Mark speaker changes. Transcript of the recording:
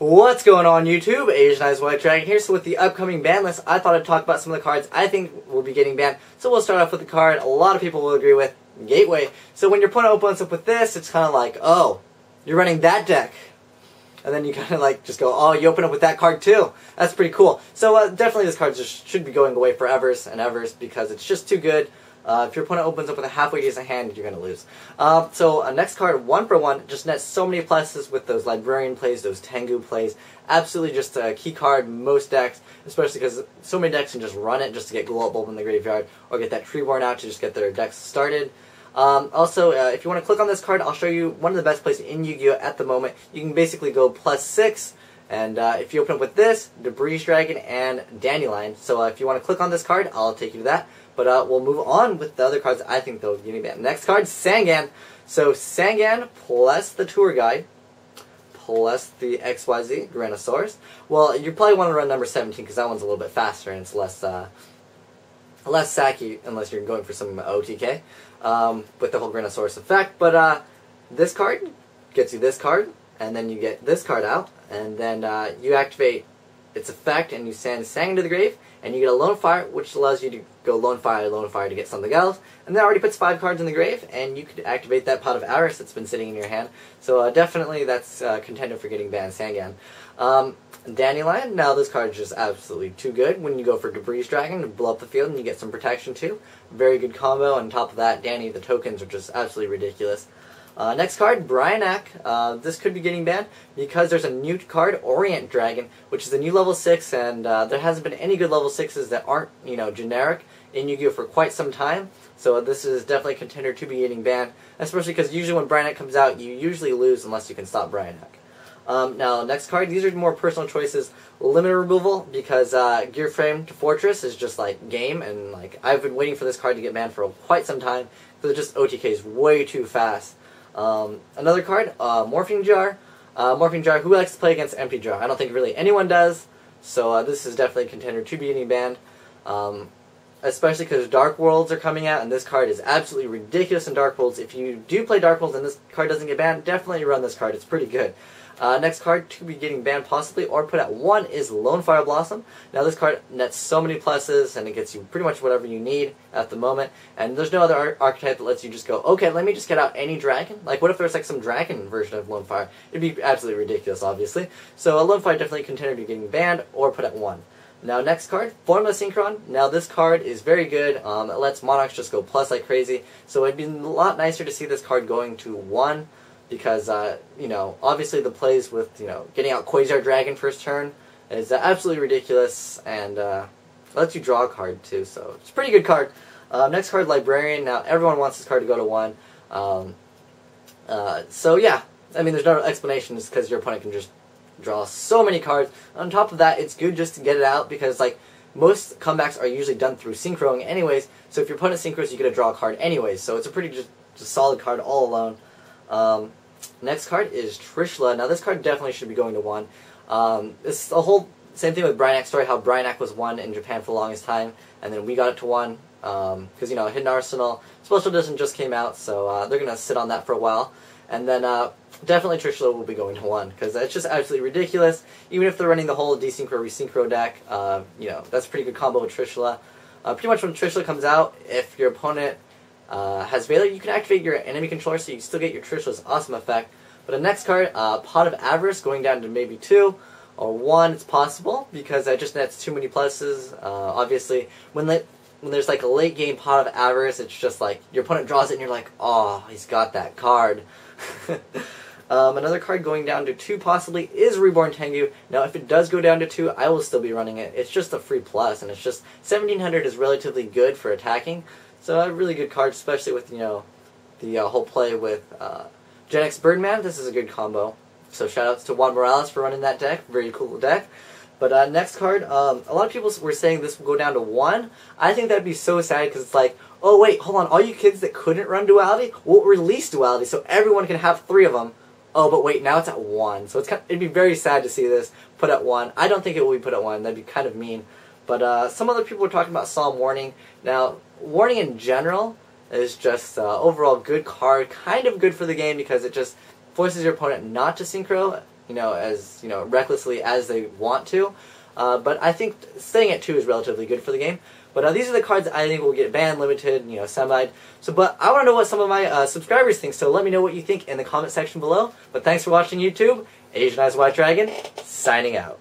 Speaker 1: What's going on YouTube? azneyeswhitedragon here. So with the upcoming ban list, I thought I'd talk about some of the cards I think will be getting banned. So we'll start off with the card a lot of people will agree with, Gateway. So when your opponent opens up with this, it's kind of like, oh, you're running that deck. And then you kind of like just go, oh, you open up with that card too. That's pretty cool. So definitely this card just should be going away for evers and evers because it's just too good. If your opponent opens up with a halfway decent hand, you're going to lose. Next card, 1-for-1, just nets so many pluses with those Librarian plays, those Tengu plays. Absolutely just a key card most decks, especially because so many decks can just run it just to get Glow Up Bulb in the graveyard, or get that Treeborn out to just get their decks started. If you want to click on this card, I'll show you one of the best plays in Yu-Gi-Oh! At the moment. You can basically go +6, and if you open up with this, Debris Dragon and Dandelion. So if you want to click on this card, I'll take you to that. But we'll move on with the other cards I think they'll give me banned. Next card, Sangan. So Sangan plus the Tour Guide, plus the XYZ, Granosaurus. Well, you probably want to run number 17 because that one's a little bit faster and it's less sacky unless you're going for some OTK with the whole Granosaurus effect. But this card gets you this card, and then you get this card out, and then you activate its effect and you send Sangan to the grave, and you get a Lone Fire, which allows you to go Lone Fire to get something else, and that already puts 5 cards in the grave, and you could activate that Pot of Avarice that's been sitting in your hand. So definitely that's contender for getting banned, Sangan. Dandelion, now this card is just absolutely too good. When you go for Debris Dragon to blow up the field and you get some protection too. Very good combo, and on top of that, Danny, the tokens are just absolutely ridiculous. Next card, Bryanak. This could be getting banned because there's a new card, Orient Dragon, which is a new level 6, and there hasn't been any good level 6s that aren't, generic in Yu-Gi-Oh! For quite some time. So this is definitely a contender to be getting banned, especially because usually when Bryanak comes out, you usually lose unless you can stop Bryanak. Now, next card, these are more personal choices. Limited removal, because Gear Frame to Fortress is just like game, and like I've been waiting for this card to get banned for quite some time, because it just OTKs way too fast. Another card, Morphing Jar. Morphing Jar, who likes to play against Empty Jar? I don't think really anyone does, so this is definitely a contender to be getting banned. Especially because Dark Worlds are coming out, and this card is absolutely ridiculous in Dark Worlds. If you do play Dark Worlds and this card doesn't get banned, definitely run this card. It's pretty good. Next card to be getting banned possibly, or put at 1, is Lone Fire Blossom. Now this card nets so many pluses, and it gets you pretty much whatever you need at the moment. And there's no other archetype that lets you just go, okay, let me just get out any dragon. Like, what if there's like some dragon version of Lone Fire? It'd be absolutely ridiculous, obviously. So a Lone Fire definitely contender to getting banned, or put at 1. Now next card, Formula Synchron. Now this card is very good. It lets Monarchs just go plus like crazy. So it'd be a lot nicer to see this card going to 1. Because, obviously the plays with, getting out Quasar Dragon first turn is absolutely ridiculous, and lets you draw a card too, so it's a pretty good card. Next card, Librarian. Now, everyone wants this card to go to 1. So yeah, I mean, there's no explanation, it's because your opponent can just draw so many cards. On top of that, it's good just to get it out, because, like, most comebacks are usually done through synchroing anyways, so if your opponent synchros, you get to draw a card anyways, so it's a pretty just solid card all alone. Next card is Trishula. Now this card definitely should be going to 1. It's the whole same thing with Bryanak story, how Bryanak was 1 in Japan for the longest time, and then we got it to 1, because, Hidden Arsenal Special Edition just came out, so they're going to sit on that for a while. And then definitely Trishula will be going to 1, because it's just absolutely ridiculous. Even if they're running the whole Desynchro Resynchro deck, that's a pretty good combo with Trishula. Pretty much when Trishula comes out, if your opponent has Valor, you can activate your enemy controller, so you still get your Trishula's awesome effect. But the next card, Pot of Avarice, going down to maybe 2 or 1, it's possible, because that just nets too many pluses. Obviously, when there's like a late game Pot of Avarice, it's just like your opponent draws it and you're like, oh, he's got that card. Another card going down to 2 possibly is Reborn Tengu. Now if it does go down to 2, I will still be running it. It's just a free plus, and it's just 1700 is relatively good for attacking. So a really good card, especially with, the whole play with Gen X Birdman. This is a good combo. So shoutouts to Juan Morales for running that deck. Very cool deck. But next card, a lot of people were saying this will go down to 1. I think that'd be so sad, because it's like, oh wait, hold on, all you kids that couldn't run Duality, we'll release Duality so everyone can have 3 of them. Oh, but wait, now it's at 1. So it'd be very sad to see this put at 1. I don't think it will be put at 1. That'd be kind of mean. But some other people were talking about Solemn Warning. Now, Warning in general is just overall good card, kind of good for the game, because it just forces your opponent not to synchro, recklessly as they want to. But I think staying at 2 is relatively good for the game. But these are the cards I think will get banned, limited, semied. But I want to know what some of my subscribers think, so let me know what you think in the comment section below. But thanks for watching YouTube. Asian Eyes White Dragon, signing out.